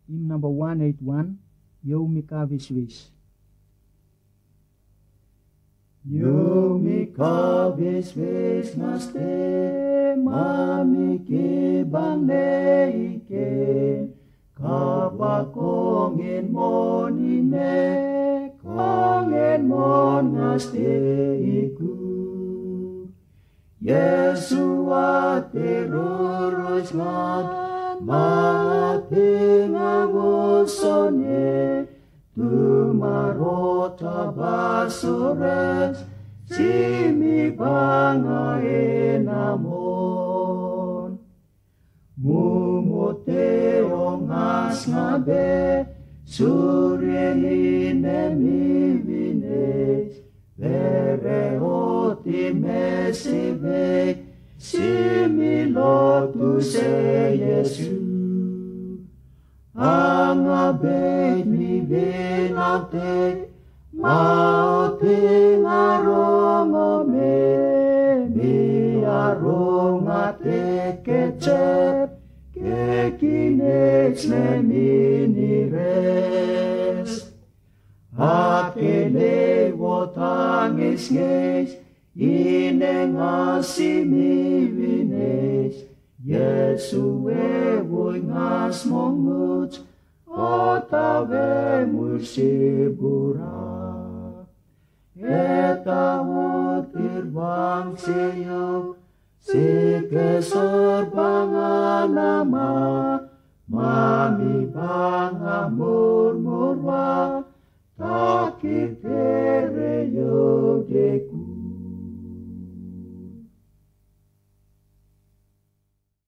Hymn number 181, Yo Mikavisvis. Yo mikavisvis naste, mamikibang neike, kapakongin mo nine, kongin mo naste iku. Yesu ate rurus ngat, mati ngabusonye, tumarota basures, simi bangae namon. Mumote ongas ngabe, surye inemivines, vere oti mesivek, simi lotu se Yesu. Angabek mi benate, maote ngarongome, mi arongate kecep, kekineks ne minires. Akele wotangis nges, inengasi mi vines, Yesu evoy ngas monguts, otave mursibura. Etawut irbang siyo, sikesor banganama, mami banga murmurwa, takit ere yogeku.